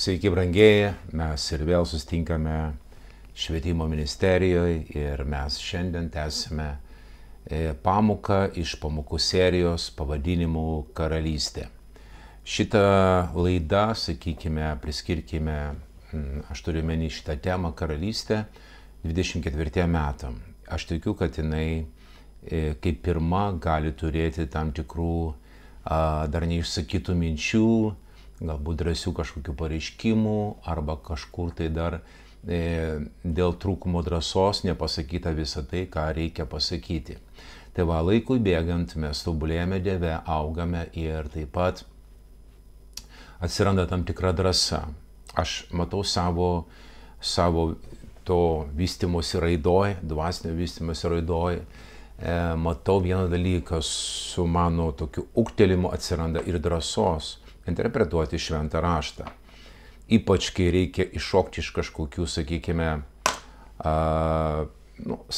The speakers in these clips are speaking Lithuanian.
Sveiki, brangieji, mes ir vėl sustinkame švietimo ministerijoje ir mes šiandien tęsime pamoką iš pamokų serijos pavadinimu Karalystė. Šitą laidą, sakykime, priskirkime, aš turiu meni šitą temą Karalystė 24 metam. Aš tikiu, kad jinai kaip pirma gali turėti tam tikrų dar neišsakytų minčių, galbūt drąsių kažkokių pareiškimų arba kažkur tai dar dėl trūkumo drąsos nepasakyta visą tai, ką reikia pasakyti. Tai va, laikui bėgant mes tobulėjame Dieve, augame ir taip pat atsiranda tam tikra drąsa. Aš matau savo to vystymosi raidoj, dvasinio vystymosi raidoj, matau vieną dalyką, su mano tokiu ūgtelėjimu atsiranda ir drąsos interpretuoti šventą raštą. Ypač, kai reikia iššokti iš kažkokių, sakykime,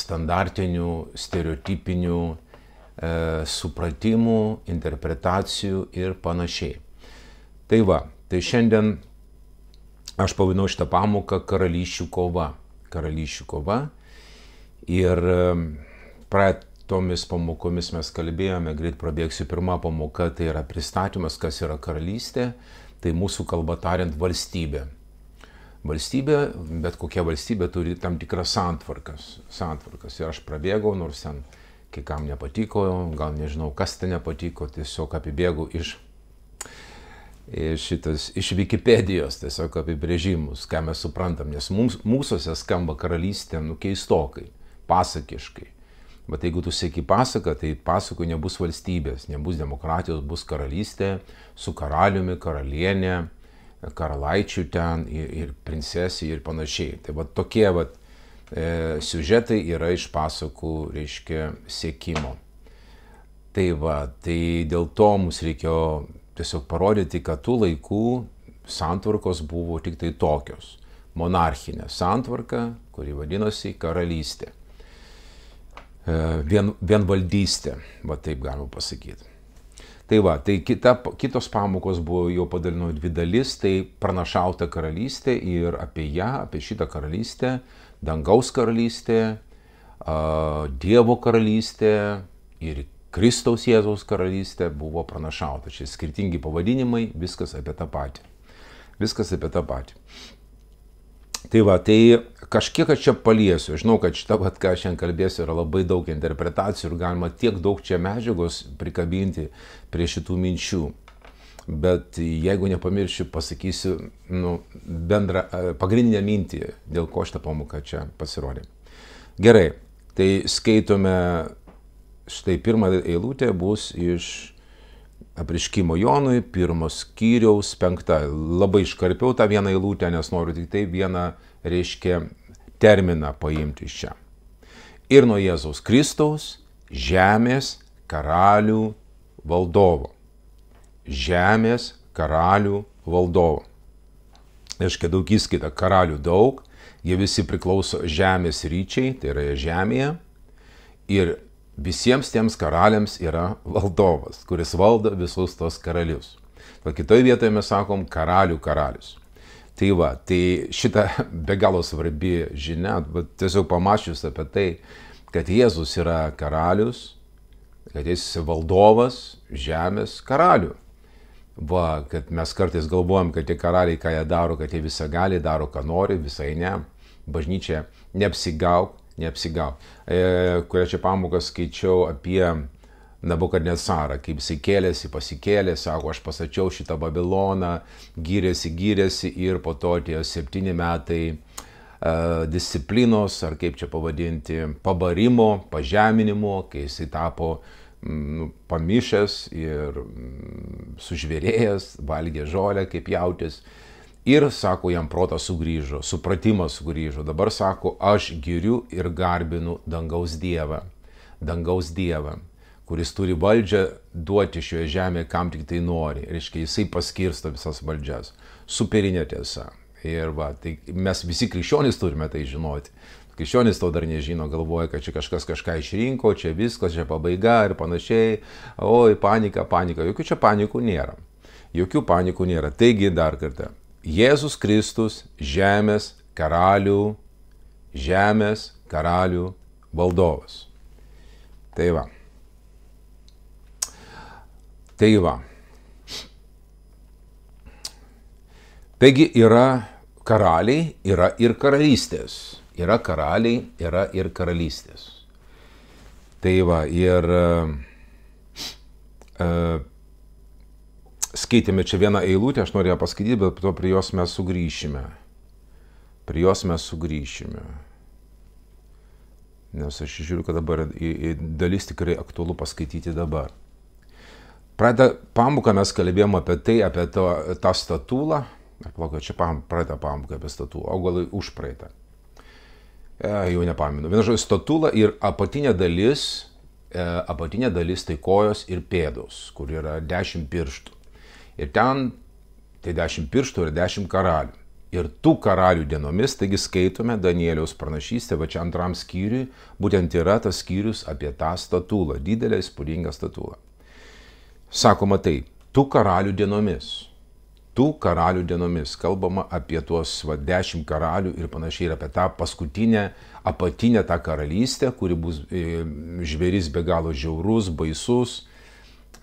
standartinių, stereotipinių supratimų, interpretacijų ir panašiai. Tai va, tai šiandien aš pavadinau šitą pamoką Karalysčių kova. Karalysčių kova. Ir tomis pamokomis mes kalbėjome, greit prabėgsiu. Pirma pamoka tai yra pristatymas, kas yra karalystė, tai mūsų kalba tariant valstybė. Valstybė, bet kokia valstybė turi tam tikras santvarkas. Ir aš prabėgau, nors ten kai kam nepatiko, gal nežinau, kas ten nepatiko, tiesiog apibėgau iš Wikipedijos, tiesiog apibrėžimus, ką mes suprantam, nes mūsuose skamba karalystė keistokai, pasakiškai. Bet jeigu tu seki pasaką, tai pasakoj nebus valstybės, nebus demokratijos, bus karalystė su karaliumi, karalienė, karalaičių ten ir princesė ir panašiai. Tai va tokie siužetai yra iš pasakų, reiškia, sekimo. Tai va, tai dėl to mums reikėjo tiesiog parodyti, kad tų laikų santvarkos buvo tik tai tokios. Monarchinė santvarka, kuri vadinosi karalystė. Vienvaldystė, va taip galima pasakyti. Tai va, tai kitos pamokos buvo jau padalinau dvi dalis, tai pranašauta karalystė ir apie ją, apie šitą karalystę, dangaus karalystė, Dievo karalystė ir Kristaus Jėzaus karalystė buvo pranašauta. Čia skirtingi pavadinimai, viskas apie tą patį. Viskas apie tą patį. Tai va, tai kažkiek aš čia paliesiu. Žinau, kad šitą, ką aš šiandien kalbėsiu, yra labai daug interpretacijų ir galima tiek daug čia medžiagos prikabinti prie šitų minčių. Bet jeigu nepamiršiu, pasakysiu bendrą, pagrindinę mintį, dėl ko šitą pamoką čia pasirodė. Gerai, tai skaitome, štai pirmą eilutę bus iš Apreiškimo Jonui, 1 skyriaus 5. Labai iškarpiau tą vieną eilutę, nes noriu tik tai vieną, reiškia, terminą paimti iš čia. Ir nuo Jėzaus Kristaus, žemės karalių valdovo. Žemės karalių valdovo. Reiškia, daug įskaita, karalių daug, jie visi priklauso žemės ryčiai, tai yra žemėje. Ir visiems tiems karaliams yra valdovas, kuris valdo visus tos karalius. O kitoje vietoje mes sakom karalių karalius. Tai va, tai šita be galo svarbi žinia, bet tiesiog pamačius apie tai, kad Jėzus yra karalius, kad jis valdovas žemės karalių. Va, kad mes kartais galvojam, kad tie karaliai, ką jie daro, kad jie visą gali, daro, ką nori, visai ne. Bažnyčia neapsigauk. Kurią čia pamoką skaičiau apie Nabukadnesarą, kaip jisai pasikėlė, sako, aš pastačiau šitą Babiloną, gyrėsi ir po to atėjo 7 metai disciplinos, ar kaip čia pavadinti, pabarimo, pažeminimo, kai jisai tapo pamišęs ir sužvėrėjęs, valgė žolę kaip jautis. Ir, sako, jam protas sugrįžo, supratimas sugrįžo. Dabar, sako, aš giriu ir garbinu dangaus Dievą, kuris turi valdžią duoti šioje žemėje, kam tik tai nori. Reiškia, jisai paskirsto visas valdžias. Superinė tiesa. Ir va, tai mes visi krikščionys turime tai žinoti. Krikščionys to dar nežino, galvoja, kad čia kažkas kažką išrinko, čia viskas, čia pabaiga ir panašiai. Oi, panika. Jokių čia panikų nėra. Taigi, dar kartą. Jėzus Kristus žemės karalių valdovas. Tai va. Taigi yra karaliai, yra ir karalystės. Yra karaliai, yra ir karalystės. Tai va, ir skaitėme čia vieną eilutę, aš norėjau paskaityti, bet to prie jos mes sugrįšime. Nes aš žiūriu, kad dabar dalis tikrai aktualu paskaityti dabar. Praeitą pamoką mes kalbėjome apie tai, apie tą statulą. Ar plaukia, čia praeitą pamoką apie statulą, o gal užpraeitą. Jau nepamenu. Vienu žodžiu, statula ir apatinė dalis tai kojos ir pėdos, kur yra 10 pirštų. Ir ten tai 10 pirštų ir 10 karalių. Ir tų karalių dienomis, taigi skaitome Danieliaus pranašystę, va čia antram skyriui, būtent yra tas skyrius apie tą statulą, didelę įspūdingą statulą. Sakoma taip, tų karalių dienomis, kalbama apie tuos 10 karalių ir panašiai, ir apie tą paskutinę, apatinę tą karalystę, kuri bus žvėris be galo žiaurus, baisus,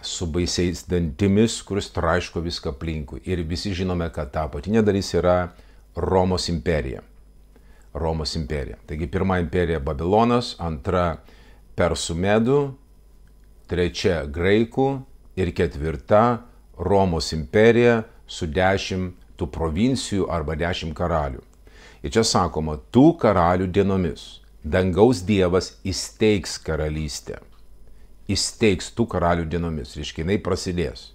su baisiais dantimis, kuris traiško viską aplinkui. Ir visi žinome, kad ta apatinė dalis yra Romos imperija. Taigi pirma imperija Babilonas, antra Persų medų, trečia Graikų ir ketvirta Romos imperija su 10 tų provincijų arba 10 karalių. Ir čia sakoma, tų karalių dienomis dangaus Dievas įsteigs karalystę. Įsteigs tų karalių dienomis, reiškia, jinai prasidės.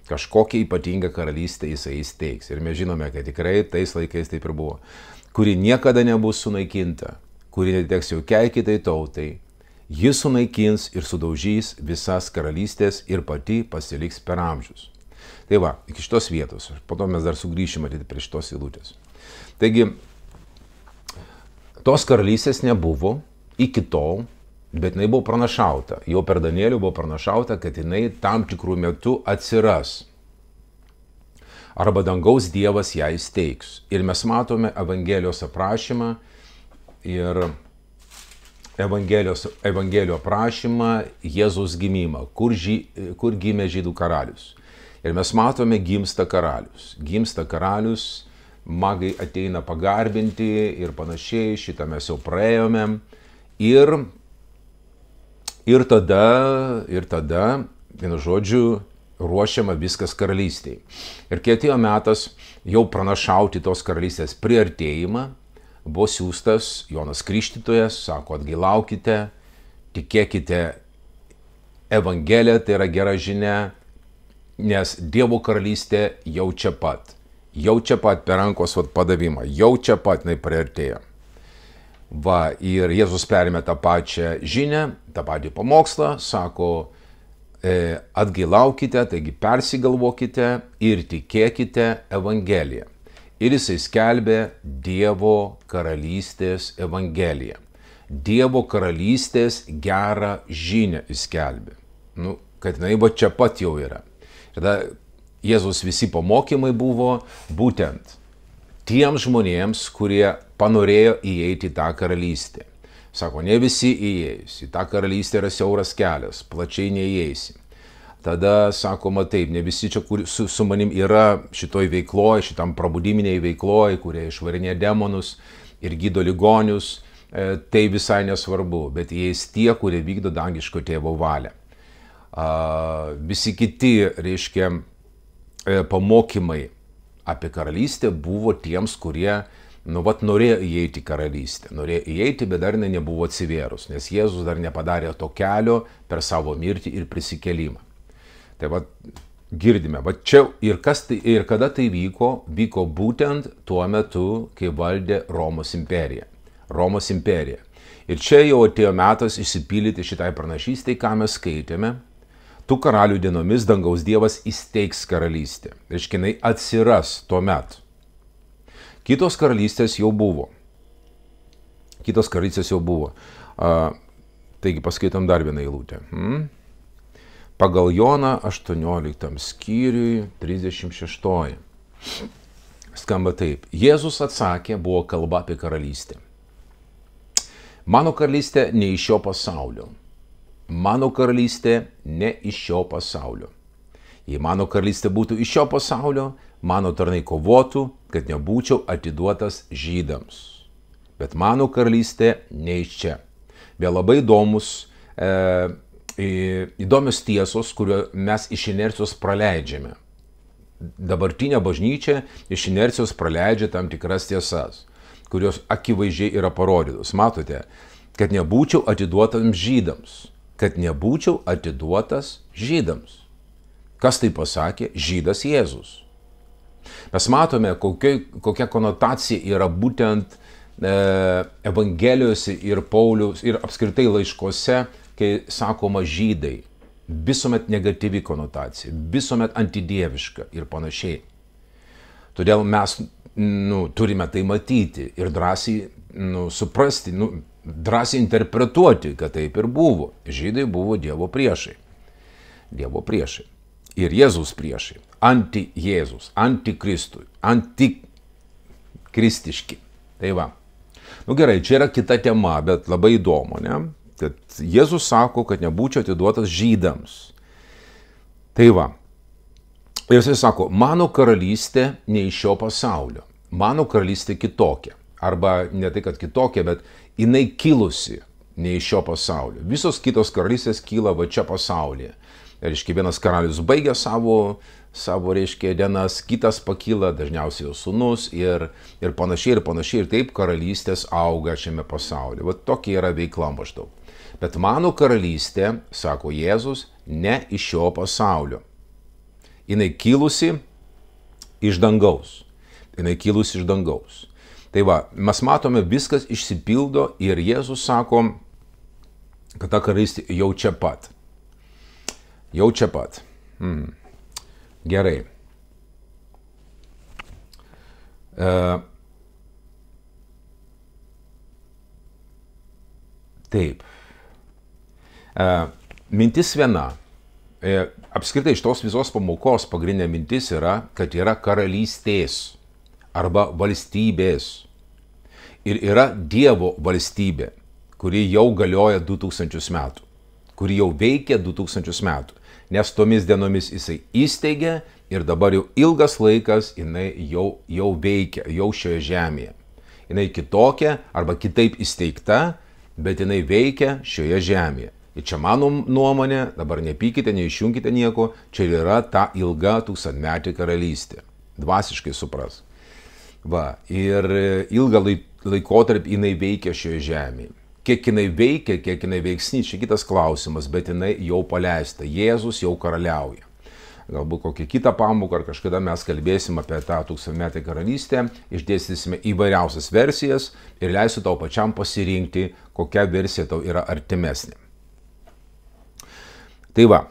Kažkokią ypatingą karalystę jisai įsteigs. Ir mes žinome, kad tikrai tais laikais taip ir buvo. Kuri niekada nebus sunaikinta, kuri neteks jokiai kitai tautai. Jis sunaikins ir sudaužys visas karalystės ir pati pasiliks per amžius. Tai va, iki šitos vietos. Po to mes dar sugrįšime prie šitos eilutės. Taigi, tos karalystės nebuvo iki tol, bet jinai buvo pranašauta. Jau per Danielių buvo pranašauta, kad jinai tam tikrų metų atsiras. Arba dangaus Dievas ją įsteigs. Ir mes matome Evangelijos aprašymą ir Evangelijos aprašymą Jėzaus gimimą, kur gimė žydų karalius. Ir mes matome, gimsta karalius, magai ateina pagarbinti ir panašiai, šitą mes jau praėjome. Ir tada, vienu žodžiu, ruošiama viskas karalystiai. Ir kai atėjo metas jau pranašauti tos karalystės priartėjimą, buvo siųstas Jonas Krikštytojas, sako, atgailaukite, tikėkite Evangeliją, tai yra gera žinia, nes Dievo karalystė jau čia pat per rankos padavimą, jau čia pat jinai priartėjo. Va, ir Jėzus perėmė tą pačią žinią, tą patį pamokslą, sako, atgailaukite, taigi persigalvokite ir tikėkite Evangeliją. Ir jisai skelbė Dievo karalystės Evangeliją. Dievo karalystės gerą žinią jis skelbė. Kad jinai va čia pat jau yra. Ir tada Jėzus visi pamokymai buvo būtent tiems žmonėms, kurie panorėjo įeiti į tą karalystę. Sako, ne visi įeis, į tą karalystę yra siauras kelias, plačiai neįeisi. Tada sakoma taip, ne visi čia, kur su manim yra šitoj veikloj, šitam prabudiminiai veikloj, kurie išvarinė demonus ir gydo ligonius, tai visai nesvarbu, bet įeis tie, kurie vykdo dangiško tėvo valią. Visi kiti, reiškia, pamokymai apie karalystę buvo tiems, kurie, norėjo įeiti į karalystę. Norėjo įeiti, bet dar nebuvo atsivėrus, nes Jėzus dar nepadarė to kelio per savo mirtį ir prisikėlimą. Tai va, girdime, va čia ir kada tai vyko būtent tuo metu, kai valdė Romos imperija. Ir čia jau atėjo metas išsipildyti šitai pranašystei, ką mes skaitėme. Tų karalių dienomis dangaus Dievas įsteigs karalystę. Reiškia, jinai atsiras tuo metu. Kitos karalystės jau buvo. Taigi paskaitom dar vieną eilutę. Pagal Joną 18 skyriui 36. skamba taip. Jėzus atsakė, buvo kalba apie karalystę. Mano karalystė ne iš šio pasaulio. Mano karalystė ne iš šio pasaulio. Jei mano karalystė būtų iš šio pasaulio, mano tarnai kovotų, kad nebūčiau atiduotas žydams. Bet mano karalystė ne iš čia. Vėl labai įdomios tiesos, kurio mes iš inercijos praleidžiame. Dabartinė bažnyčia iš inercijos praleidžia tam tikras tiesas, kurios akivaizdžiai yra parodytos. Matote, kad nebūčiau atiduotas žydams. Kad nebūčiau atiduotas žydams. Kas tai pasakė? Žydas Jėzus. Mes matome, kokia konotacija yra būtent Evangelijose ir Pauliaus ir apskritai laiškose, kai sakoma žydai. Visuomet negatyvi konotacija, visuomet antidieviška ir panašiai. Todėl mes turime tai matyti ir drąsiai suprasti, drąsiai interpretuoti, kad taip ir buvo. Žydai buvo Dievo priešai. Dievo priešai. Ir Jėzus priešai. Anti-Jėzus, antikristui, antikristiški. Tai va. Gerai, čia yra kita tema, bet labai įdomu, ne? Kad Jėzus sako, kad nebūčiau atiduotas žydams. Tai va. Ir jisai sako, mano karalystė ne iš šio pasaulio. Mano karalystė kitokia. Arba ne tai, kad kitokia, bet jinai kilusi ne iš šio pasaulio. Visos kitos karalystės kyla va čia pasaulyje. Reiškia, vienas karalius baigia savo reiškia, dienas, kitas pakyla, dažniausiai jau sūnus ir panašiai, ir taip karalystės auga šiame pasaulyje. Va tokia yra veikla maždaug. Bet mano karalystė, sako Jėzus, ne iš šio pasaulio. Jinai kilusi iš dangaus. Jinai kilusi iš dangaus. Tai va, mes matome, viskas išsipildo ir Jėzus sako, kad ta karalystė jau čia pat. Jau čia pat. Gerai. Taip. Mintis viena. Apskritai iš tos visos pamokos pagrindinė mintis yra, kad yra karalystės arba valstybės. Ir yra Dievo valstybė, kuri jau galioja 2000 metų. Kuri jau veikia 2000 metų. Nes tomis dienomis jisai įsteigė ir dabar jau ilgas laikas jinai jau veikia, jau šioje žemėje. Jinai kitokia arba kitaip įsteigta, bet jinai veikia šioje žemėje. Ir čia mano nuomonė, dabar nepykite, neišjunkite nieko, čia yra ta ilga 1000-metė karalystė. Dvasiškai supras. Va, ir ilgą laikotarpį jinai veikia šioje žemėje. Kiek jinai veikia, kiek jinai veiksni, čia kitas klausimas, bet jinai jau paleista. Jėzus jau karaliauja. Galbūt kokią kitą pamoką ar kažkada mes kalbėsim apie tą 1000-metę karalystę, išdėstysime įvairiausias versijas ir leisiu tau pačiam pasirinkti, kokia versija tau yra artimesnė. Tai va,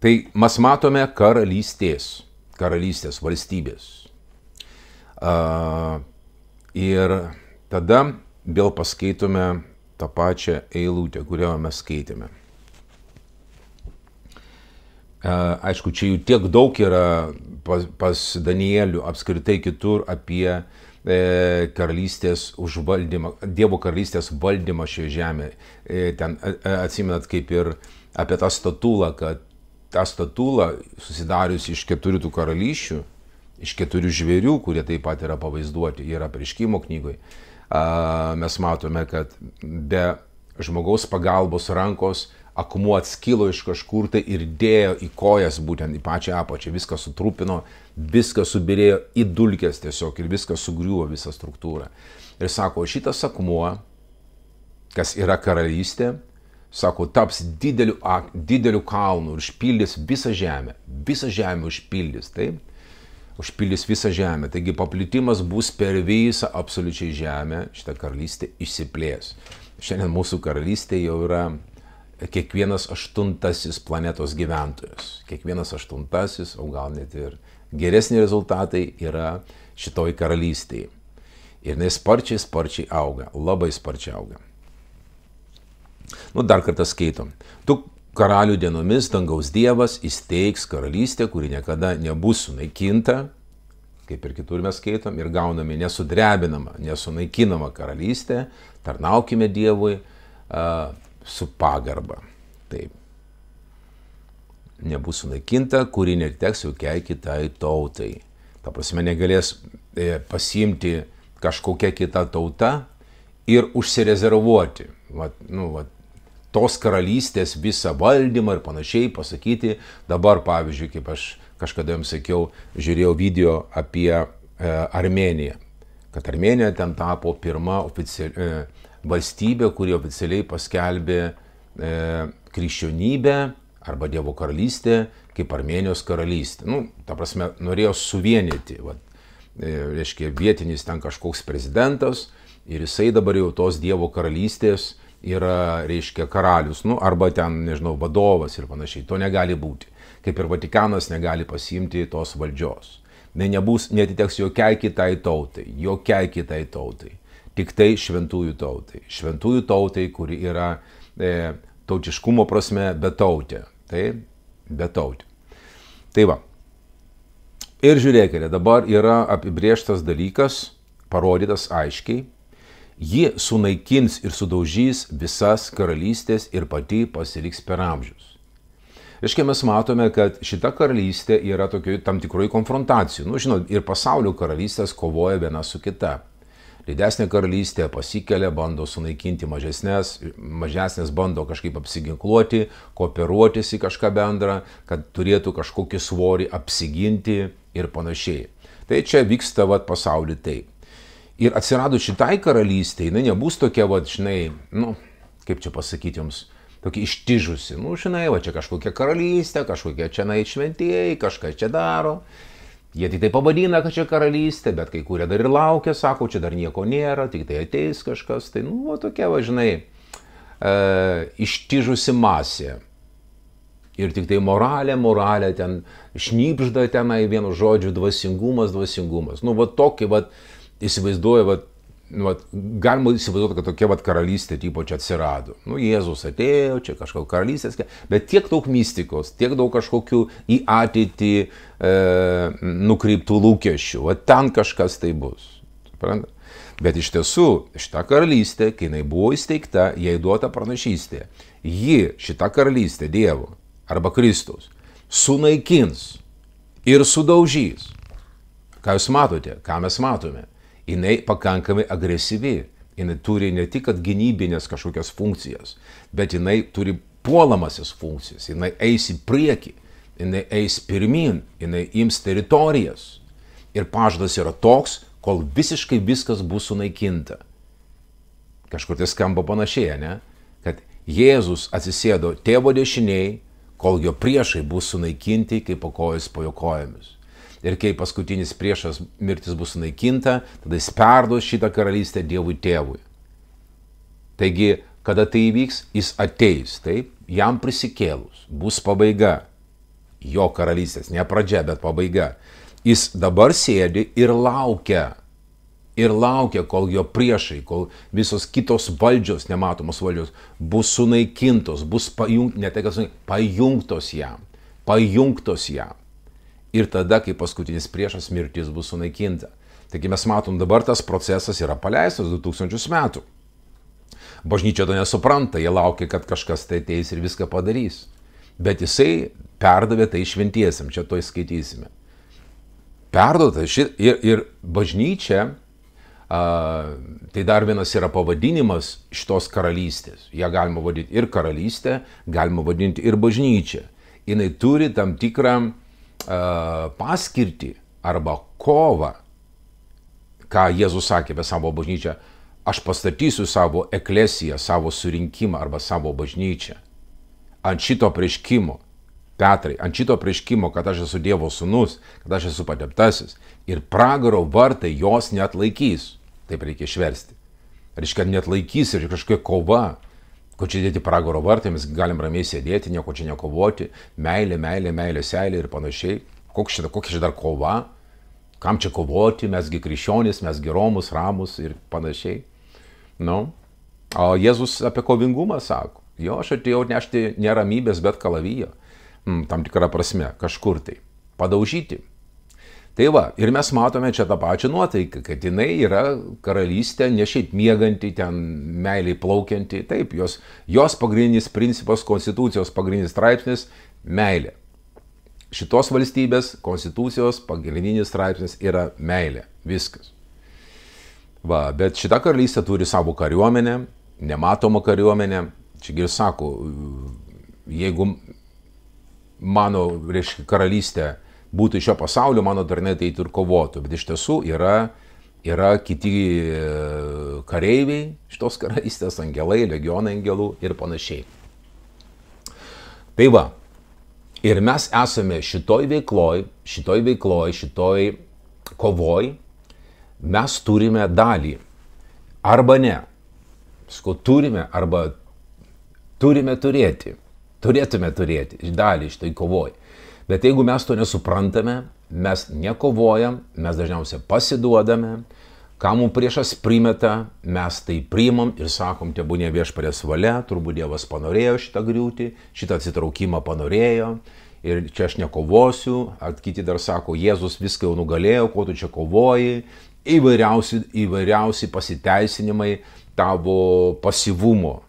tai mes matome karalystės, valstybės. Ir tada vėl paskaitome tą pačią eilutę, kurią mes skaitėme. Aišku, čia jų tiek daug yra pas Danielių apskritai kitur apie karalystės užvaldymą, Dievo karalystės valdymą šioje žemėje. Ten atsimenat kaip ir apie tą statulą, kad tą statulą susidarius iš 4 tų karalysčių, iš 4 žvėrių, kurie taip pat yra pavaizduoti, yra Apreiškimo knygoje. Mes matome, kad be žmogaus pagalbos rankos akmuo atskilo iš kažkur tai ir dėjo į kojas, būtent į pačią apačią, viską sutrupino, viską subirėjo į dulkes tiesiog ir viską sugriuvo visą struktūrą. Ir sako, šitas akmuo, kas yra karalystė, sako, taps dideliu kalnu ir užpildys visą žemę užpildys, taip? Užpildys visą žemę. Taigi paplitimas bus per visą absoliučiai žemę, šitą karalystę išsiplės. Šiandien mūsų karalystė jau yra kiekvienas 8. planetos gyventojas. Kiekvienas 8, o gal net ir geresni rezultatai yra šitoj karalystėje. Ir jinai sparčiai auga, labai sparčiai auga. Dar kartą skaitom. Tu karalių dienomis dangaus Dievas įsteigs karalystę, kuri niekada nebus sunaikinta. kaip ir kitur mes skaitom, ir gauname nesudrebinamą, nesunaikinamą karalystę, tarnaukime Dievui su pagarba. Taip. Nebus sunaikinta, kuri neteks jokiai kitai tautai. Ta prasme, negalės pasiimti kažkokia kita tauta ir užsirezervuoti tos karalystės visą valdymą ir panašiai pasakyti. Dabar, pavyzdžiui, kaip aš kažkada jums sakiau, žiūrėjau video apie Armėniją, kad Armėnija ten tapo pirma valstybė, kuri oficialiai paskelbė krikščionybę arba Dievo karalystę kaip Armėnijos karalystė. Ta prasme, norėjo suvienyti, reiškia, vietinis ten kažkoks prezidentas ir jisai dabar jau tos Dievo karalystės yra, reiškia, karalius, arba ten, nežinau, vadovas ir panašiai. To negali būti. Kaip ir Vatikanas negali pasiimti tos valdžios. Netiteks jokiai kitai tautai. Tik tai šventųjų tautai. Šventųjų tautai, kuri yra tautiškumo prasme betautė. Betautė. Tai va. Ir žiūrėkite, dabar yra apibrėžtas dalykas, parodytas aiškiai. Ji sunaikins ir sudaužys visas karalystės ir pati pasiliks per amžius. Reiškia, mes matome, kad šita karalystė yra tam tikroj konfrontacijų. Žinot, ir pasaulio karalystės kovoja viena su kita. Didesnė karalystė pasikelia, bando sunaikinti mažesnės bando kažkaip apsiginkluoti, kooperuotis į kažką bendrą, kad turėtų kažkokį svorį apsiginti ir panašiai. Tai čia vyksta pasaulyje taip. Ir atsirado šitai karalystė, jinai nebus tokia, kaip čia pasakyti jums, tokia ištižusi. Čia kažkokia karalystė, kažkokie čia šventieji, kažką čia daro. Jie tik tai pavadina, kad čia karalystė, bet kai kurie dar ir laukia, sako, čia dar nieko nėra, tik tai ateis kažkas. Tai, tokia, ištižusi masė. Ir tik tai moralė ten šnypžda tenai, vienu žodžiu, dvasingumas. Tokį, įsivaizduoju, galima įsivaizduoti, kad tokia karalystė tipo čia atsirado. Jėzus atėjo, čia kažkokia karalystės, bet tiek daug mistikos, tiek daug kažkokių į ateitį nukreiptų lūkesčių. Ten kažkas tai bus. Suprantate? Bet iš tiesų, šita karalystė, kai jinai buvo įsteigta, jai duota pranašystė. Šita karalystė Dievo arba Kristaus sunaikins ir sudaužys. Ką jūs matote? Ką mes matome? Jinai pakankamai agresyvi. Jinai turi ne tik gynybinės kažkokias funkcijas, bet jinai turi puolamasis funkcijas. Jinai eis į priekį, jinai eis pirmin, jinai ims teritorijas. Ir pažadas yra toks, kol visiškai viskas bus sunaikinta. Kažkur tai skamba panašiai, ne? Kad Jėzus atsisėdo tėvo dešiniai, kol jo priešai bus sunaikinti kaip pakojus po jo kojomis. Ir kai paskutinis priešas mirtis bus sunaikinta, tada jis perduos šitą karalystę Dievui tėvui. Taigi, kada tai įvyks, jis ateis, taip, jam prisikėlus, bus pabaiga. Jo karalystės, ne pradžia, bet pabaiga. Jis dabar sėdi ir laukia, kol jo priešai, kol visos kitos valdžios, nematomos valdžios, bus sunaikintos, bus pajungtos jam. Ir tada, kai paskutinis priešas mirtis bus sunaikinta. Taigi mes matom, dabar tas procesas yra paleistas 2000 metų. Bažnyčia to nesupranta, jie laukia, kad kažkas tai ateis ir viską padarys. Bet jisai perdavė tai šventiesiam, čia to įskaitysime. Perduota ir bažnyčia, tai dar vienas yra pavadinimas šitos karalystės. Ja galima vadinti ir karalystę, galima vadinti ir bažnyčią. Jinai turi tam tikrą paskirtį arba kovą, ką Jėzus sakė apie savo bažnyčią, aš pastatysiu savo eklesiją, savo surinkimą arba savo bažnyčią. Ant šito apreiškimo, Petrai, ant šito apreiškimo, kad aš esu Dievo sūnus, kad aš esu pateptasis ir pragaro vartai jos neatlaikys. Taip reikia išversti. Reiškia, neatlaikys ir kažkokia kova. Ko čia dėti pragaro vartai, mes galim ramiai sėdėti, nieko čia nekovoti, meilė, seilė ir panašiai. Kokia čia dar kova? Kam čia kovoti, mesgi krikščionys, mesgi romus, ramus ir panašiai. O Jėzus apie kovingumą sako. Jo, aš atėjau nešti neramybės, bet kalavijo. Tam tikrą prasme, kažkur tai. Padaužyti. Tai va, ir mes matome čia tą pačią nuotaiką, kad jinai yra karalystė, ne šiaip mieganti, ten meiliai plaukianti. Taip, jos pagrindinis principas, konstitucijos pagrindinis straipsnis - meilė. Šitos valstybės konstitucijos pagrindinis straipsnis yra meilė. Viskas. Va, bet šita karalystė turi savo kariuomenę, nematomą kariuomenę. Čiagi ir sako, jeigu mano, reiškia, karalystė būtų iš šio pasaulio, mano tarnai tai ir kovotų. Bet iš tiesų yra kiti kareiviai šitos karalystės, angelai, legionai angelų ir panašiai. Tai va, ir mes esame šitoj kovoj, mes turime dalį. Arba ne. Turime arba turime turėti. Turėtume turėti dalį šitoj kovoj. Bet jeigu mes to nesuprantame, mes nekovojam, mes dažniausiai pasiduodame, ką mums priešas primeta, mes tai priimam ir sakom, tebūnie viešpaties valia, turbūt Dievas panorėjo šitą griūtį, šitą atsitraukimą panorėjo ir čia aš nekovosiu, kiti dar sako, Jėzus viską jau nugalėjo, ko tu čia kovoji, įvairiausi pasiteisinimai tavo pasyvumo.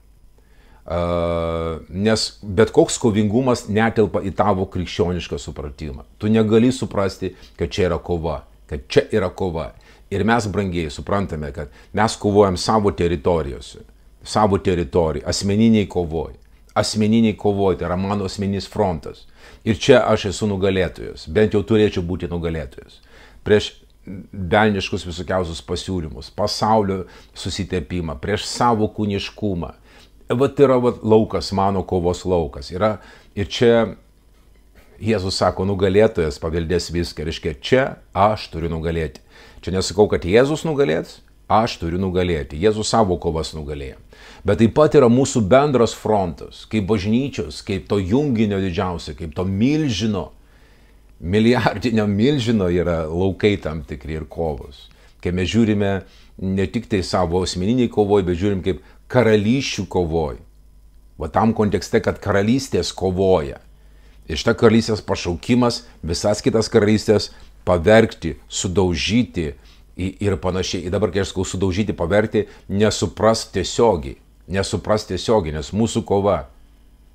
Nes bet koks kovingumas netelpa į tavo krikščionišką supratimą. Tu negali suprasti, kad čia yra kova, Ir mes, brangiai, suprantame, kad mes kovojam savo teritorijose, asmeniniai kovoj, tai yra mano asmeninis frontas. Ir čia aš esu nugalėtojas, bent jau turėčiau būti nugalėtojas. Prieš velniškus visokiausius pasiūlymus, pasaulio susitepimą, prieš savo kūniškumą. Vat yra laukas, mano kovos laukas. Ir čia Jėzus sako, nugalėtojas paveldės viską. Reiškia, čia aš turiu nugalėti. Čia nesakau, kad Jėzus nugalės, aš turiu nugalėti. Jėzus savo kovas nugalėjo. Bet taip pat yra mūsų bendras frontas, kaip bažnyčios, kaip to junginio didžiausio, kaip to milžino, milijardinio milžino yra laukai tam tikri ir kovos. Kai mes žiūrime ne tik tai savo asmeniniai kovoj, bet žiūrim kaip karalysčių kovoj. Va tam kontekste, kad karalystės kovoja. Ir šitą karalystės pašaukimas visas kitas karalystės pavergti, sudaužyti ir panašiai. Ir dabar, kai aš sakau sudaužyti, pavergti, nesupras tiesiogiai, nes mūsų kova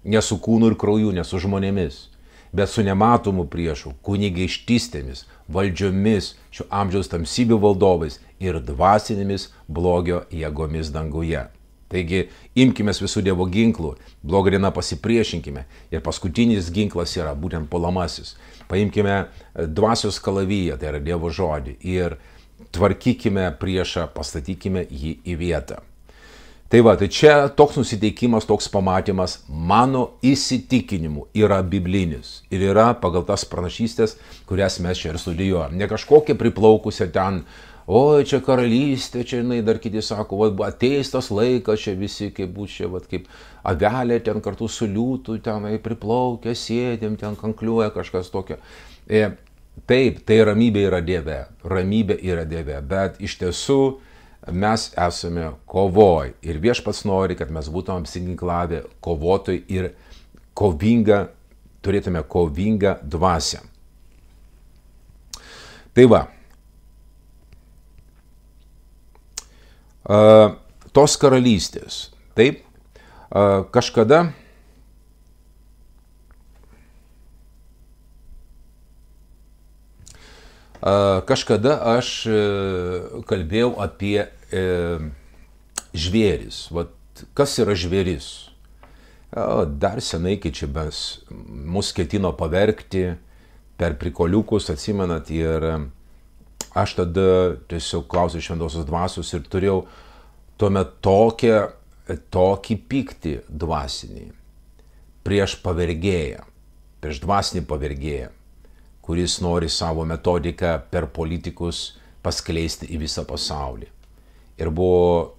ne su kūnu ir krauju, ne su žmonėmis, bet su nematomu priešu, kunigaikštystėmis, valdžiomis, šio amžiaus tamsybių valdovais ir dvasinėmis blogio jėgomis danguje. Taigi, imkime visų Dievo ginklų, blogą dieną pasipriešinkime. Ir paskutinis ginklas yra būtent puolamasis. Paimkime dvasios kalaviją, tai yra Dievo žodį, ir tvarkykime priešą, pastatykime jį į vietą. Tai va, tai čia toks nusiteikimas, toks pamatymas, mano įsitikinimu, yra biblinis. Ir yra pagal tas pranašystės, kurias mes čia ir studijuojam. Ne kažkokia priplaukusia ten, oi, čia karalystė, čia dar kiti sako, ateis tas laikas, čia visi kaip bus čia, kaip avelė ten kartu su liūtu, tenai priplaukia, sėdėm, ten kankliuoja kažkas tokio. Taip, tai ramybė yra Dieve, bet iš tiesų mes esame kovoj ir Viešpats nori, kad mes būtume apsiginklavę kovotojai ir turėtume kovingą dvasią. Tai va. Tos karalystės. Taip, kažkada aš kalbėjau apie žvėris. Kas yra žvėris? Dar senai, kai čia mus ketino pavergti per prikoliukus, atsimenat, ir aš tada tiesiog klausiau šventosios dvasios ir turėjau tuomet tokį pyktį dvasinį prieš pavergėją, prieš dvasinį pavergėją, kuris nori savo metodiką per politikus paskleisti į visą pasaulį. Ir buvo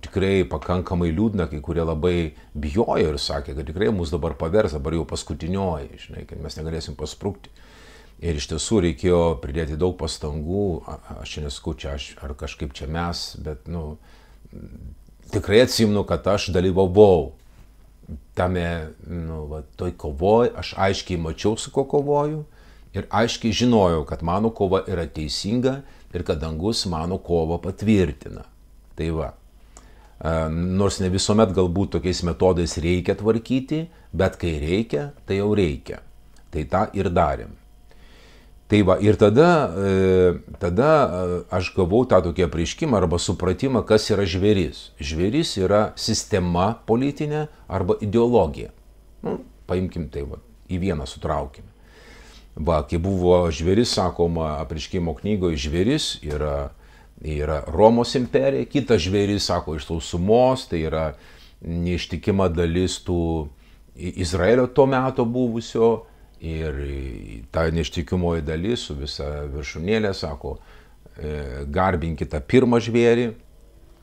tikrai pakankamai liūdna, kai kurie labai bijojo ir sakė, kad tikrai mus dabar pavers, dabar jau paskutinioji, žinai, kad mes negalėsim pasprukti. Ir iš tiesų reikėjo pridėti daug pastangų, aš čia nesakau, ar kažkaip čia mes, bet tikrai atsimenu, kad aš dalyvavau tame, toj kovoj, aš aiškiai mačiau, su ko kovoju Ir aiškiai žinojau, kad mano kova yra teisinga ir kad dangus mano kovą patvirtina. Tai va. Nors ne visuomet galbūt tokiais metodais reikia tvarkyti, bet kai reikia, tai jau reikia. Tai tą ir darėm. Tai va, ir tada aš gavau tą tokį apreiškimą arba supratimą, kas yra žvėris. Žvėris yra sistema politinė arba ideologija. Nu, paimkim tai, va, į vieną sutraukime. Va, kai buvo žvėris, sakoma, apreiškimo knygoje, žvėris yra Romos imperija, kitas žvėris, sako, iš sausumos, tai yra neištikima dalis tų Izraelio tuo metu buvusio ir ta neištikimoji dalis su visa viršūnėlė, sako, garbinkite pirmą žvėrį,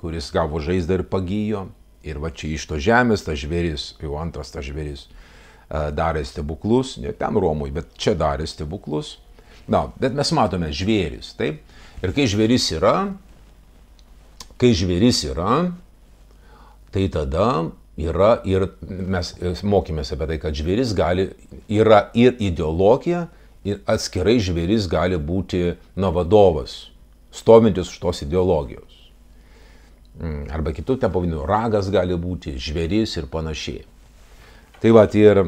kuris gavo žaizdą ir pagijo. Ir va čia iš to žemės tas žvėris, jau antras tas žvėris, darė stebuklus, ne ten Romui, bet čia darė stebuklus. Na, bet mes matome žvėris, taip? Ir kai žvėris yra, tai tada yra ir mes mokėmės apie tai, kad žvėris yra ir ideologija, ir atskirai žvėris gali būti vadovas, stovintis už tos ideologijos. Arba kitų ten pavadinimų, ragas gali būti, žvėris ir panašiai. Tai va, ir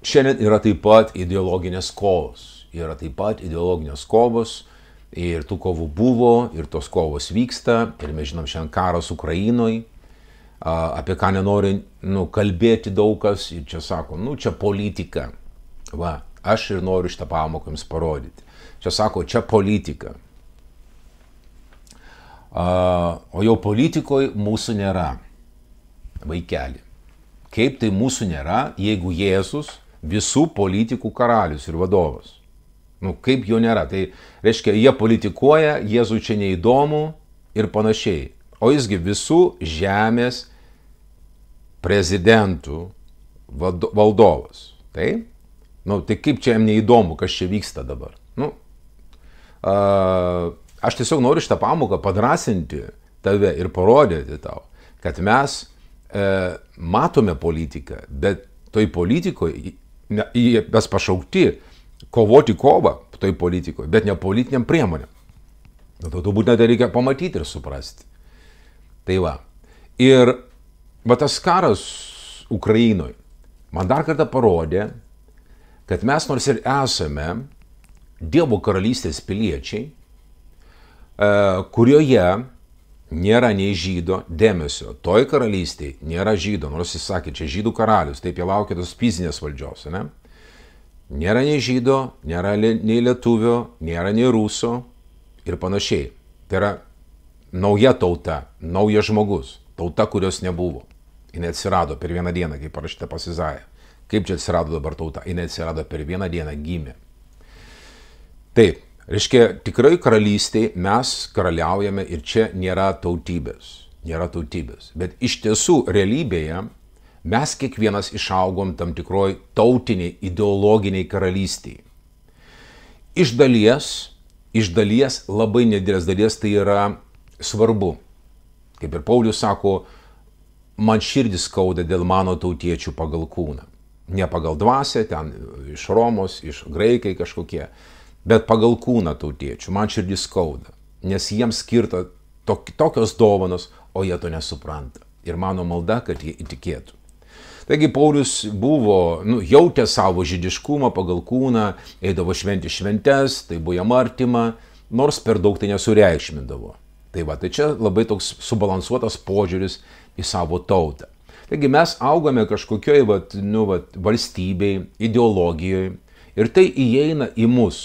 šiandien yra taip pat ideologinės kovos. Yra taip pat ideologinės kovos ir tų kovų buvo, ir tos kovos vyksta. Ir mes žinom šiandien karas Ukrainoje, apie ką nenori kalbėti daug kas. Ir čia sako, čia politika. Va, aš ir noriu šitą pamoką jums parodyti. Čia sako, čia politika. O jau politikoje mūsų nėra, vaikeli. Kaip tai mūsų nėra, jeigu Jėzus visų politikų karalius ir vadovas? Kaip jo nėra? Tai reiškia, jie politikuoja, Jėzui čia neįdomu ir panašiai. O jisgi visų žemės prezidentų valdovas. Tai kaip čia jam neįdomu, kas čia vyksta dabar? Aš tiesiog noriu šitą pamoką padrasinti tave ir parodyti tau, kad mes matome politiką, bet toj politikoje mes pašaukti kovoti kovą toj politikoje, bet ne politiniam priemonėm. Turbūt net reikia pamatyti ir suprasti. Tai va. Ir tas karas Ukrainoje man dar kartą parodė, kad mes nors ir esame Dievo karalystės piliečiai, kurioje nėra nei žydo, dėmesio, toj karalystėje nėra žydo, nors jis sakė, čia žydų karalius, taip jie laukia tos fizinės valdžios, ne? Nėra nei žydo, nėra nei lietuvio, nėra nei ruso ir panašiai. Tai yra nauja tauta, naujas žmogus, tauta, kurios nebuvo. Jis atsirado per vieną dieną, kaip parašyta pas Izaiją. Kaip čia atsirado dabar tauta? Jis atsirado per vieną dieną, gimė. Taip. Reiškia, tikrai karalystėje mes karaliaujame ir čia nėra tautybės. Nėra tautybės. Bet iš tiesų realybėje mes kiekvienas išaugom tam tikroj tautiniai, ideologiniai karalystėje. Iš dalies, labai nedidelės dalies tai yra svarbu. Kaip ir Paulius sako, man širdis skauda dėl mano tautiečių pagal kūną. Ne pagal dvasią, ten iš Romos, iš graikai kažkokie. Bet pagal kūną tautiečių, man širdis skauda, nes jiems skirta tokios dovanos, o jie to nesupranta. Ir mano malda, kad jie įtikėtų. Taigi Paulius jautė savo žydiškumą pagal kūną, eidavo šventi šventes, tai buvo jam artima, nors per daug tai nesureikšmindavo. Tai čia labai toks subalansuotas požiūris į savo tautą. Taigi mes augame kažkokioj valstybėj, ideologijoje ir tai įeina į mus.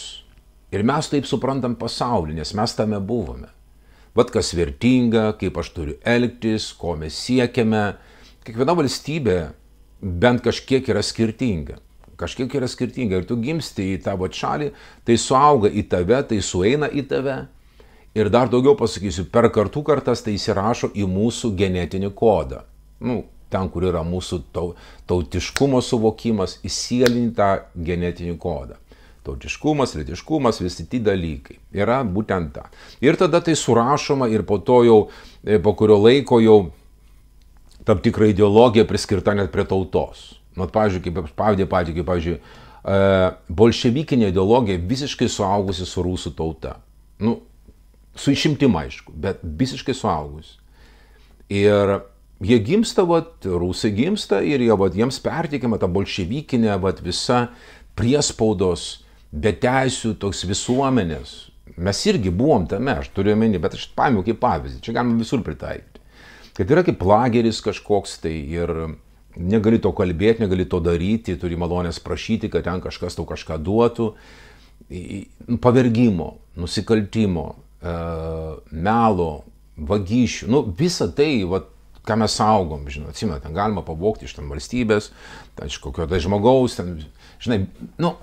Ir mes taip suprantam pasaulį, nes mes tame buvome. Vat kas vertinga, kaip aš turiu elgtis, ko mes siekiame. Kiekviena valstybė bent kažkiek yra skirtinga. Kažkiek yra skirtinga. Ir tu gimsti į tavo šalį, tai suauga į tave, tai sueina į tave. Ir dar daugiau pasakysiu, per kartų kartas tai įsirašo į mūsų genetinį kodą. Ten, kur yra mūsų tautiškumo suvokimas, įsielini tą genetinį kodą. Tautiškumas, lytiškumas, visi tie dalykai. Yra būtent ta. Ir tada tai surašoma ir po to jau, po kurio laiko jau tam tikra ideologija priskirta net prie tautos. Pavyzdžiui, bolševikinė ideologija visiškai suaugusi su rusų tauta. Nu, su išimtim aišku, bet visiškai suaugusi. Ir jie gimsta, rusai gimsta ir jiems perteikiama ta bolševikinė visa priespaudos, beteisių toks visuomenės. Mes irgi buvom tame, aš turiu omeny, bet aš paėmiau kaip pavyzdį, čia galima visur pritaikyti. Kad yra kaip lageris kažkoks tai ir negali to kalbėti, negali to daryti, turi malonės prašyti, kad ten kažkas tau kažką duotų. Pavergimo, nusikaltimo, melo, vagysčių, nu visa tai, ką mes saugom, žinot, atsimenu, ten galima pavogti iš ten valstybės, ten iš kokio tai žmogaus, ten, žinai, nu,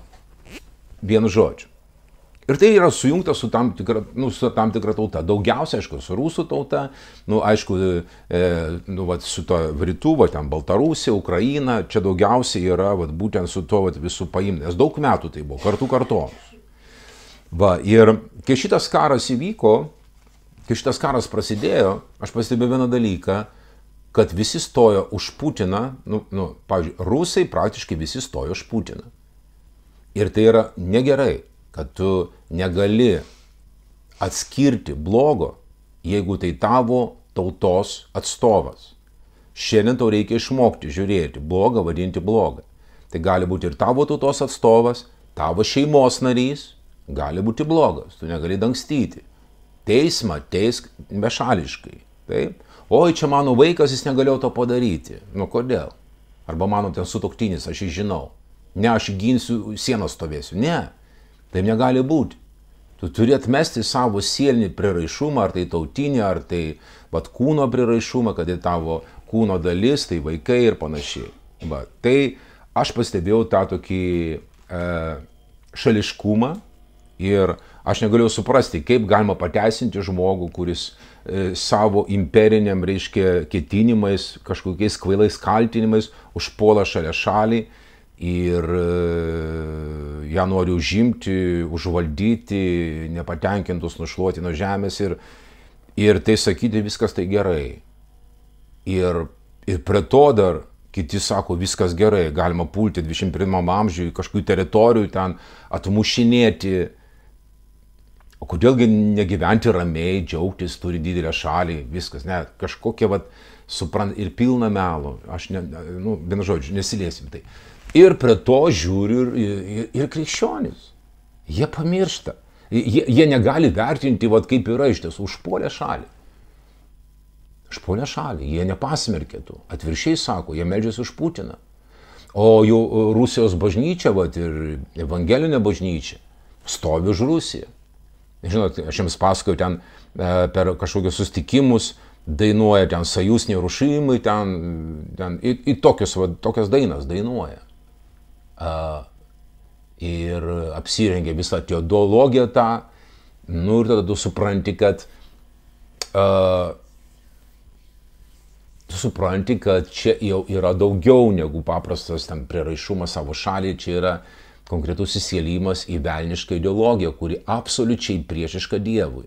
vienu žodžiu. Ir tai yra sujungta su tam tikra tauta. Daugiausia, aišku, su rusų tauta, nu, aišku, su to rytų, ten Baltarusija, Ukraina, čia daugiausiai yra, būtent su to visų paimti. Nes daug metų tai buvo, kartos. Ir kai šitas karas įvyko, kai šitas karas prasidėjo, aš pastebėjau vieną dalyką, kad visi stojo už Putiną, pavyzdžiui, rusai praktiškai visi stojo už Putiną. Ir tai yra negerai, kad tu negali atskirti blogo, jeigu tai tavo tautos atstovas. Šiandien tau reikia išmokti žiūrėti blogą, vadinti blogą. Tai gali būti ir tavo tautos atstovas, tavo šeimos narys, gali būti blogas, tu negali dangstyti. Teismą teisk bešališkai. Taip? Oi, čia mano vaikas, jis negalėjo to padaryti. Nu kodėl? Arba mano ten sutuoktinis, aš jį žinau. Ne, aš ginsiu, sieną stovėsiu. Ne, taip negali būti. Tu turi atmesti savo sielinį prieraišumą, ar tai tautinį, ar tai kūno prieraišumą, kad tai tavo kūno dalis, tai vaikai ir panašiai. Tai aš pastebėjau tą tokį šališkumą ir aš negalėjau suprasti, kaip galima pateisinti žmogų, kuris savo imperiniam, reiškia, ketinimais, kažkokiais kvailais kaltinimais užpuola šalia šalį ir ją nori užimti, užvaldyti, nepatenkintus nušluoti nuo žemės ir tai sakyti viskas tai gerai. Ir prie to dar kiti sako viskas gerai, galima pulti 21 amžiui, kažkokių teritorijų ten atmušinėti. O kodėlgi negyventi ramiai, džiaugtis, turi didelę šalį, viskas, ne, kažkokie ir pilna melo, aš, vienu žodžiu, nesiliesim tai. Ir prie to žiūri ir krikščionis. Jie pamiršta. Jie negali vertinti, kaip yra iš tiesų, užpuolė šalį. Užpuolė šalį, jie nepasmerkė tų. Atviršiai sako, jie meldžiasi už Putiną. O jau Rusijos bažnyčia, ir evangelinė bažnyčia, stovi už Rusiją. Žinot, aš jums pasakoju, ten per kažkokius sustikimus dainuoja, ten sajūsniai rušimai, ten tokias dainas dainuoja. Ir apsirengia visą teologiją tą, ir tada tu supranti, kad čia jau yra daugiau negu paprastas ten prieraišumas savo šaliai, čia yra konkretus įsilimas į velnišką ideologiją, kuri absoliučiai priešiška Dievui.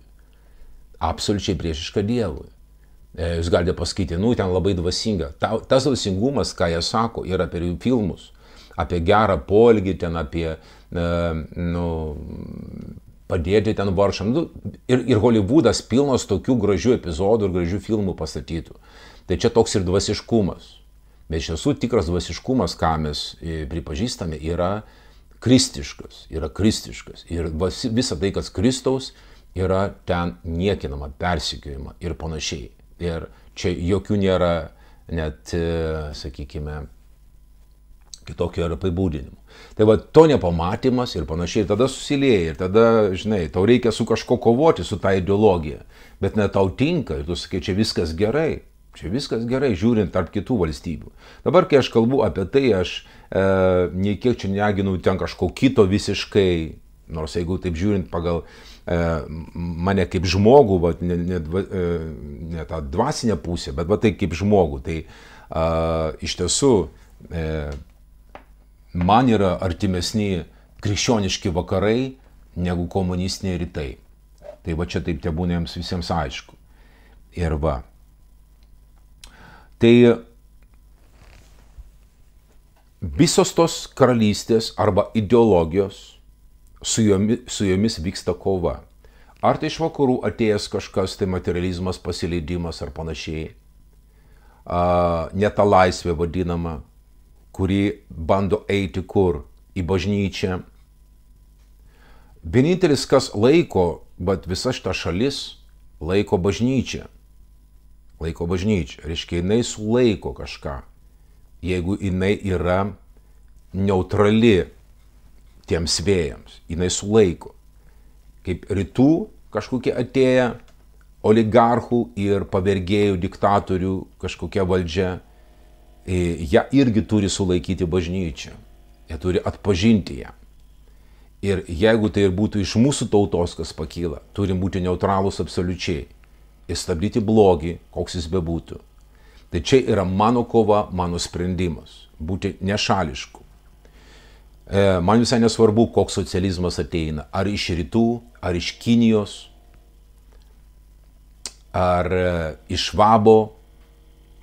Absoliučiai priešiška Dievui. Jūs galite pasakyti, ten labai dvasinga. Tas dvasingumas, ką jie sako, yra per jų filmus. Apie gerą poelgį, ten apie padėti ten vargšam. Ir Hollywoodas pilnas tokių gražių epizodų ir gražių filmų pastatytų. Tai čia toks ir dvasiškumas. Bet iš tiesų tikras dvasiškumas, ką mes pripažįstame, yra kristiškas. Ir visa tai, kas Kristaus, yra ten niekinama, persekiojama ir panašiai. Ir čia jokių nėra net, sakykime, kitokio yra apibūdinimų. Tai to nepamatymas ir panašiai, ir tada susilieja, ir tada, žinai, tau reikia su kažko kovoti, su tą ideologiją, bet ne tau tinka, ir tu sakai, čia viskas gerai, žiūrint tarp kitų valstybių. Dabar, kai aš kalbu apie tai, aš nei kiek čia neginu ten kažko kito visiškai, nors jeigu taip žiūrint pagal mane kaip žmogų, ne tą dvasinę pusę, bet tai kaip žmogų, tai iš tiesų man yra artimesni krikščioniški vakarai negu komunistiniai rytai. Tai čia taip būna jiems visiems aišku. Ir Tai visos tos karalystės arba ideologijos, su jomis vyksta kova. Ar tai iš vakarų atėjęs kažkas, tai materializmas, pasileidimas ar panašiai. Ne ta laisvė vadinama, kuri bando eiti kur? Į bažnyčią. Vienintelis, kas laiko, bet visa šita šalis laiko bažnyčią. Laiko bažnyčią. Reiškia, jinai sulaiko kažką. Jeigu jinai yra neutrali tiems vėjams, jinai sulaiko. Kaip rytų kažkokie atėję oligarchų ir pavergėjų diktatorių kažkokia valdžia, jie irgi turi sulaikyti bažnyčią. Jie turi atpažinti ją. Ir jeigu tai ir būtų iš mūsų tautos, kas pakyla, turim būti neutralūs absoliučiai ir stabdyti blogį, koks jis bebūtų. Tai čia yra mano kova, mano sprendimas. Būti nešališku. Man visai nesvarbu, koks socializmas ateina. Ar iš rytų, ar iš Kinijos, ar iš Vabo.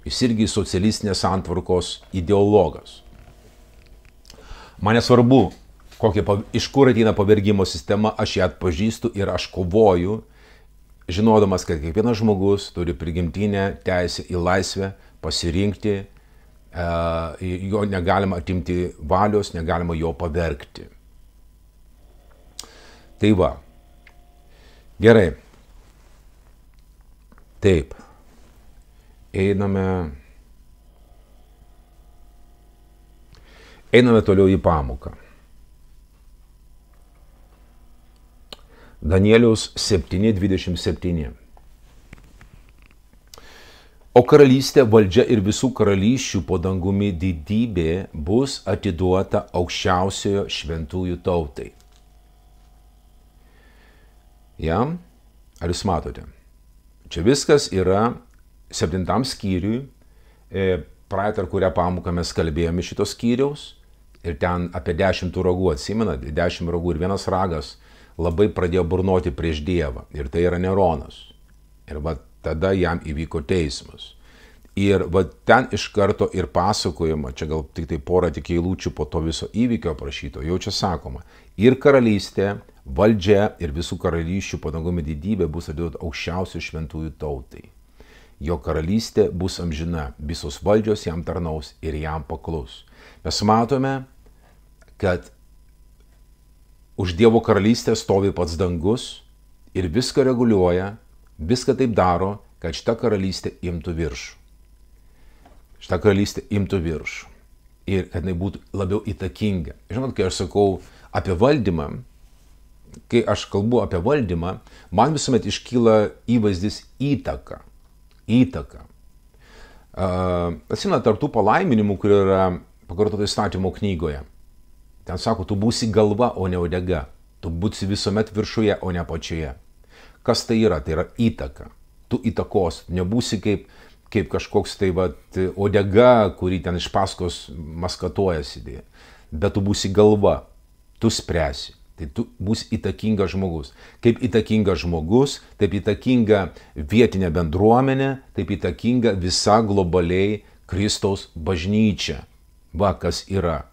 Jis irgi socialistinės santvarkos ideologas. Man nesvarbu, iš kur ateina pavergimo sistema, aš ją atpažįstu ir aš kovoju, žinodamas, kad kiekvienas žmogus turi prigimtinę teisę į laisvę, pasirinkti, jo negalima atimti valios, negalima jo pavergti. Tai va. Gerai. Taip. Einame toliau į pamoką. Danieliaus 7:27. O karalystė, valdžia ir visų karalysčių po dangumi didybė bus atiduota aukščiausiojo šventųjų tautai. Jam? Ar jūs matote? Čia viskas yra 7 skyriui, praeitą ar kurią pamoką mes kalbėjome šitos skyriaus, ir ten apie 10 ragų, atsimenat, 10 ragų ir vienas ragas labai pradėjo burnoti prieš Dievą, ir tai yra Neronas. Ir va tada jam įvyko teismas. Ir va ten iš karto ir pasakojama, čia gal tik tai porą tik eilučių po to viso įvykio aprašyto, jau čia sakoma, ir karalystė, valdžia ir visų karalysčių po dangumi didybė bus atiduota aukščiausių šventųjų tautai. Jo karalystė bus amžina, visos valdžios jam tarnaus ir jam paklus. Mes matome, kad už Dievo karalystę stovi pats dangus ir viską reguliuoja, viską taip daro, kad šita karalystė imtų viršų. Šita karalystė imtų viršų. Ir kad jinai būtų labiau įtakinga. Žinot, kai aš sakau apie valdymą, kai aš kalbu apie valdymą, man visuomet iškyla įvaizdis įtaka. Įtaka. Atsimena, tarp tų palaiminimų, kurie yra pakartoti įstatymo knygoje. Ten sako, tu būsi galva, o ne uodega. Tu būsi visuomet viršuje, o ne apačioje. Kas tai yra? Tai yra įtaka. Tu įtakos. Nebūsi kaip kažkoks tai uodega, kurį ten iš paskos maskatuojasi. Bet tu būsi galva. Tu spręsi. Tai tu būsi įtakingas žmogus. Kaip įtakingas žmogus, taip įtakinga vietinė bendruomenė, taip įtakinga visa globaliai Kristaus bažnyčia. Va kas yra.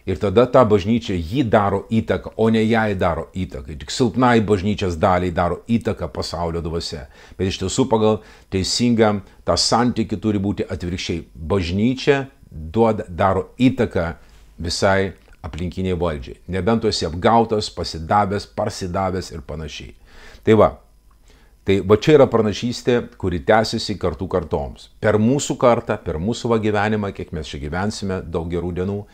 Ir tada ta bažnyčia jį daro įtaką, o ne jai daro įtaką. Tik silpnai bažnyčios daliai daro įtaką pasaulio dvasia. Bet iš tiesų pagal teisingą tą santykį turi būti atvirkščiai. Bažnyčia daro įtaką visai aplinkiniai valdžiai. Nebent tu esi apgautas, pasidavęs, parsidavęs ir panašiai. Tai va čia yra pranašystė, kuri tęsiasi kartų kartoms. Per mūsų kartą, per mūsų gyvenimą, kiek mes čia gyvensime, daug gerų dienų,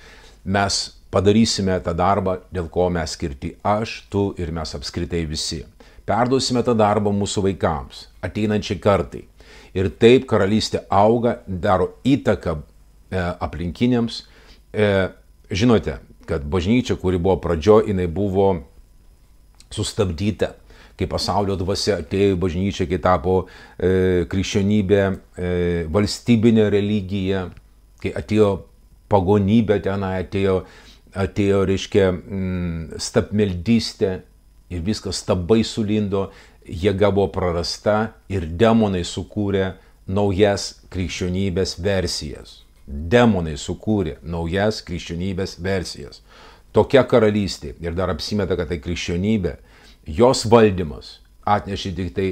mes padarysime tą darbą, dėl ko mes skirti aš, tu ir mes apskritai visi. Perduosime tą darbą mūsų vaikams, ateinančiai kartai. Ir taip karalystė auga, daro įtaką aplinkiniams. Žinote, kad bažnyčia, kuri buvo pradžioje, jinai buvo sustabdyta. Kai pasaulio dvasia atėjo į bažnyčią, kai tapo krikščionybė valstybinė religija, kai atėjo pagonybė tenai, atėjo reiškia, stabmeldystė ir viskas stabai sulindo, jėga buvo prarasta ir demonai sukūrė naujas krikščionybės versijas. Demonai sukūrė naujas krikščionybės versijas. Tokia karalystė ir dar apsimeta, kad tai krikščionybė, jos valdymas atnešė tik tai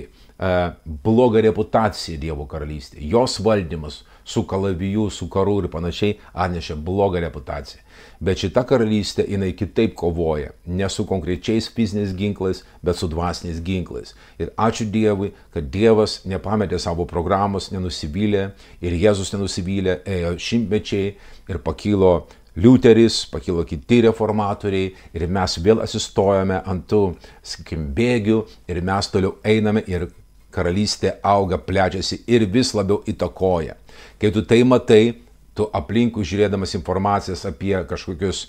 blogą reputaciją Dievo karalystė. Jos valdymas su kalaviju, su karu ir panašiai atnešė blogą reputaciją. Bet šita karalystė, jinai kitaip kovoja. Ne su konkrečiais fiziniais ginklais, bet su dvasiniais ginklais. Ir ačiū Dievui, kad Dievas nepametė savo programos, nenusivylė ir Jėzus nenusivylė, ėjo šimtmečiai ir pakilo Liuteris, pakilo kiti reformatoriai ir mes vėl atsistojame ant tų, sakykim, bėgių ir mes toliau einame ir karalystė auga, plečiasi ir vis labiau įtakoja. Kai tu tai matai, tu aplinkui žiūrėdamas informacijas apie kažkokius,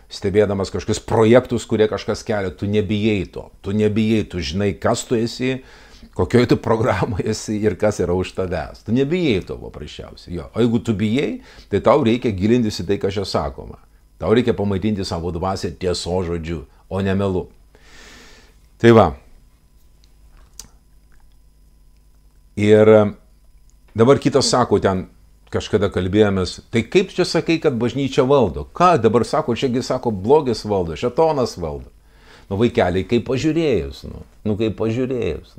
stebėdamas kažkokius projektus, kurie kažkas kelia, tu nebijai to, tu žinai, kas tu esi, kokioje tu programoje esi ir kas yra už tavęs. Tu nebijai to paprasčiausiai. O jeigu tu bijai, tai tau reikia gilintis į tai, kas čia sakoma. Tau reikia pamaitinti savo dvasią tieso žodžiu, o ne melu. Tai va. Ir dabar kitas sako, ten kažkada kalbėjomės, tai kaip čia sakai, kad bažnyčia valdo? Ką dabar sako, čiagi sako, blogis valdo, šėtonas valdo. Nu vaikeliai, kaip pažiūrėjus, kaip pažiūrėjus.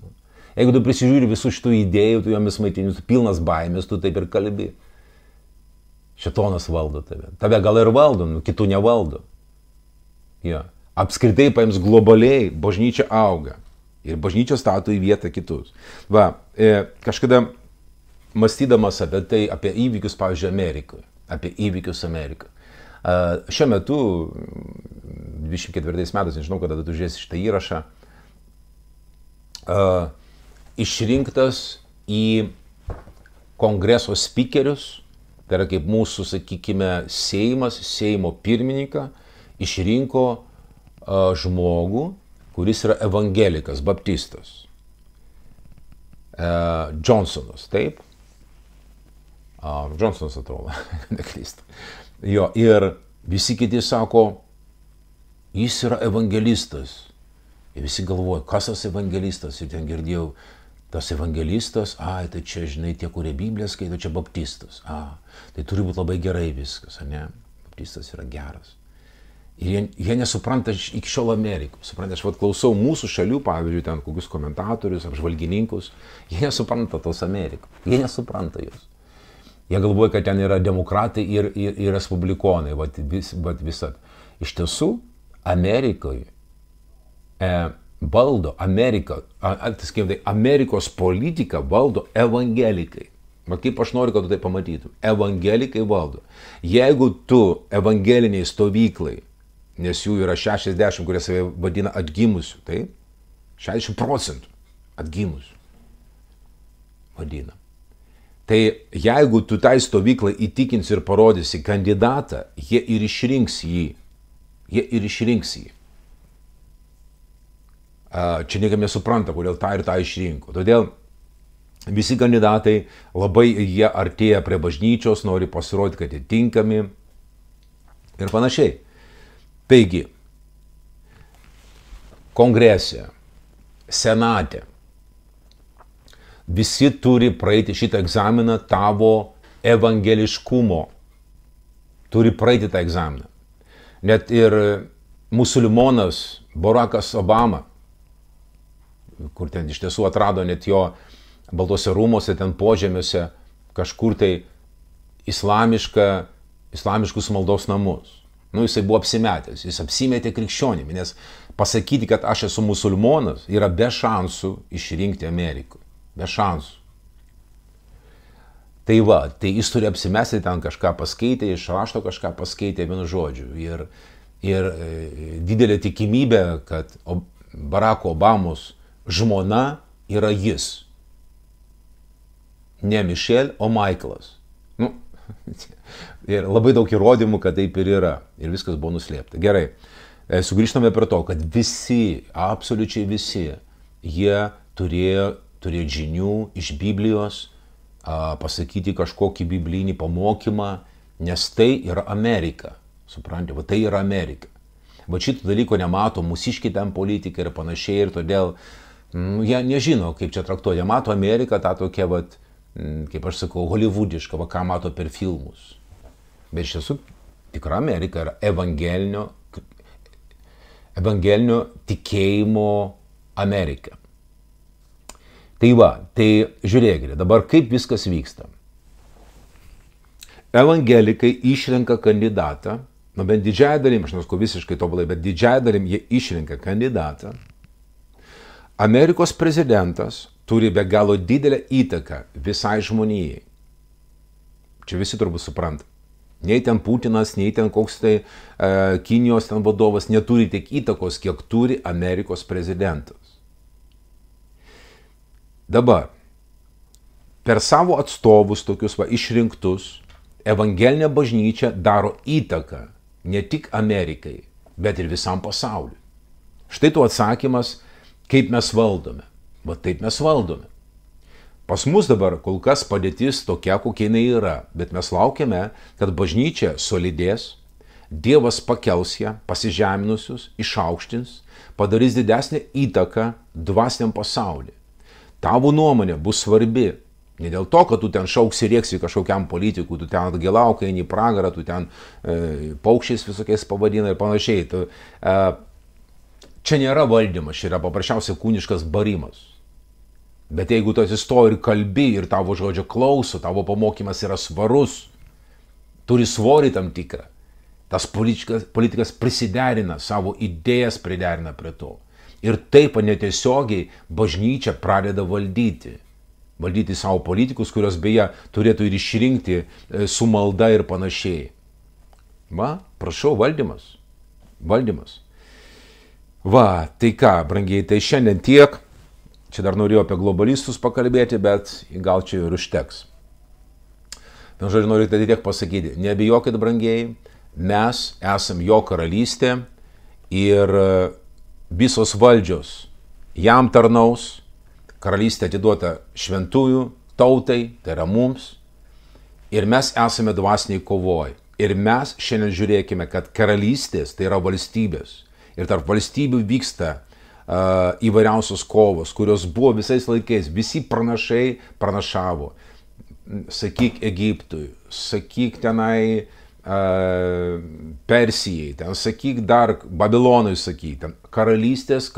Jeigu tu prisižiūri visų šitų idėjų, tu jomis maitini, tu pilnas baimės, tu taip ir kalbi. Šėtonas valdo tave. Tave gal ir valdo, kitų nevaldo. Ja. Apskritai paims globaliai, bažnyčia auga. Ir bažnyčia stato į vietą kitus. Va, kažkada mąstydamas apie tai, apie įvykius, pavyzdžiui, Amerikoje. Apie įvykius Amerikoje. Šiuo metu, 24 metais, nežinau, kada tu žiūrėsi šitą įrašą, išrinktas į kongreso spikerius, tai yra kaip mūsų, sakykime, Seimas, Seimo pirmininką, išrinko žmogų, kuris yra evangelikas, baptistas. Johnsonas, taip? Johnsonas atrodo, neklystu. Jo, ir visi kiti sako, jis yra evangelistas. Ir visi galvoja, kas tas evangelistas? Ir ten girdėjau, tas evangelistas, tai čia, žinai, tie, kurie Bibliją skaito, čia baptistas. Tai turi būti labai gerai viskas, ne? Baptistas yra geras. Ir jie nesupranta iki šiol Amerikos. Supranta, aš klausau mūsų šalių, pavyzdžiui, ten kokius komentatorius, apžvalgininkus, jie nesupranta tos Amerikos. Jie nesupranta jos. Jie galvoja, kad ten yra demokratai ir respublikonai, visat. Iš tiesų, Amerikoje valdo Amerikos politiką valdo evangelikai. Va kaip aš noriu, kad tu tai pamatytum. Evangelikai valdo. Jeigu tu evangeliniai stovyklai, nes jų yra 60, kurie save vadina atgimusių, taip? 60% atgimusių vadina. Tai jeigu tu tai stovyklai įtikinsi ir parodysi kandidatą, jie ir išrinks jį. Čia niekam nesupranta, kodėl tą ir tą išrinko. Todėl visi kandidatai labai jie artėja prie bažnyčios, nori pasirodyti, kad jie tinkami ir panašiai. Taigi, kongrese, senate, visi turi praeiti šitą egzaminą tavo evangeliškumo. Turi praeiti tą egzaminą. Net ir musulmonas Barackas Obama, kur ten iš tiesų atrado net jo Baltuose rūmuose, ten požemiuose, kažkur tai islamiškus maldos namus. Jisai buvo apsimetęs, jis apsimetė krikščionimi, nes pasakyti, kad aš esu musulmonas, yra be šansų išrinkti Amerikoje. Be šansų. Tai va, tai jis turi apsimesti, ten kažką paskaitė, iš rašto kažką paskaitė, vienu žodžiu. Ir didelė tikimybė, kad Baracko Obamos žmona yra jis. Ne Michelle, o Michaelas. Ir labai daug įrodymų, kad taip ir yra. Ir viskas buvo nuslėpta. Gerai, sugrįžtame prie to, kad visi, absoliučiai visi, jie turėjo žinių iš Biblijos, pasakyti kažkokį biblinį pamokymą, nes tai yra Amerika. Suprantate, va tai yra Amerika. Va šito dalyko nemato mūsiški ten politikai ir panašiai, ir todėl jie nežino, kaip čia traktuoja. Jie mato Ameriką, tą tokią, kaip aš sakau, holivudiška, va ką mato per filmus. Bet iš tiesų tikra Amerika yra evangelinio tikėjimo Amerika. Tai va, tai žiūrėkite, dabar kaip viskas vyksta. Evangelikai išrenka kandidatą, bent didžiąją dalim, aš nesakau visiškai tobulai, bet didžiąją dalim jie išrenka kandidatą. Amerikos prezidentas turi be galo didelę įtaką visai žmonijai. Čia visi turbūt supranta. Nei ten Putinas, nei ten koks tai Kinijos ten vadovas neturi tiek įtakos, kiek turi Amerikos prezidentas. Dabar, per savo atstovus tokius išrinktus, evangelinė bažnyčia daro įtaką ne tik Amerikai, bet ir visam pasauliui. Štai tuo atsakymas, kaip mes valdome. Va taip mes valdome. Pas mus dabar kol kas padėtis tokia, kokia jinai yra, bet mes laukiame, kad bažnyčia solidės, Dievas pakels ją, pasižeminusius, išaukštins, padarys didesnę įtaką dvasiniam pasauliui. Tavo nuomonė bus svarbi. Ne dėl to, kad tu ten šauksi rėksi kažkokiam politikui, tu ten atgilaukai, eini į pragarą, tu ten paukščiais visokiais pavadina ir panašiai. Čia nėra valdymas, čia yra paprasčiausiai kūniškas barimas. Bet jeigu tu atsistoji ir kalbi ir tavo žodžio klauso, tavo pamokymas yra svarus, turi svorį tam tikrą, tas politikas prisiderina, savo idėjas priderina prie to. Ir taip netiesiogiai bažnyčia pradeda valdyti. Valdyti savo politikus, kurios beje turėtų ir išrinkti su malda ir panašiai. Va, prašau, valdymas. Valdymas. Va, tai ką, brangiai, tai šiandien tiek. Čia dar norėjau apie globalistus pakalbėti, bet gal čia ir užteks. Vienu žodžiu, noriu tai tiek pasakyti. Nebijokit, brangiai, mes esam jo karalystė ir visos valdžios jam tarnaus, karalystė atiduota šventųjų tautai, tai yra mums, ir mes esame dvasiniai kovoj. Ir mes šiandien žiūrėkime, kad karalystės tai yra valstybės. Ir tarp valstybių vyksta įvairiausios kovos, kurios buvo visais laikais. Visi pranašai pranašavo. Sakyk Egiptui, sakyk tenai Persijai, ten sakyk dar Babilonui, sakyk, ten karalystės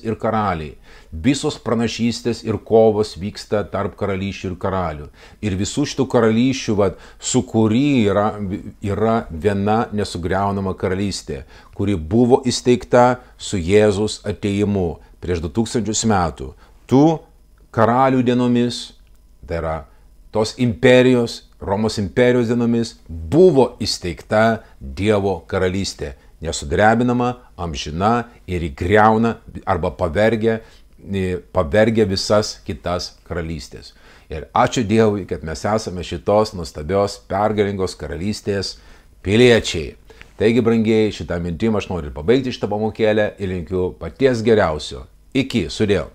ir karaliai. Visos pranašystės ir kovos vyksta tarp karalysčių ir karalių. Ir visų šitų karalysčių, sukūry yra viena nesugriaunama karalystė, kuri buvo įsteigta su Jėzaus atėjimu prieš 2000 metų. Tų karalių dienomis, tai yra tos imperijos, Romos imperijos dienomis, buvo įsteigta Dievo karalystė. Nesudrebinama, amžina ir įgriauna arba pavergia visas kitas karalystės. Ir ačiū Dievui, kad mes esame šitos nuostabios, pergalingos karalystės piliečiai. Taigi, brangieji, šitą mintimą aš noriu pabaigti šitą pamokėlę ir linkiu paties geriausio. Iki, sudėl.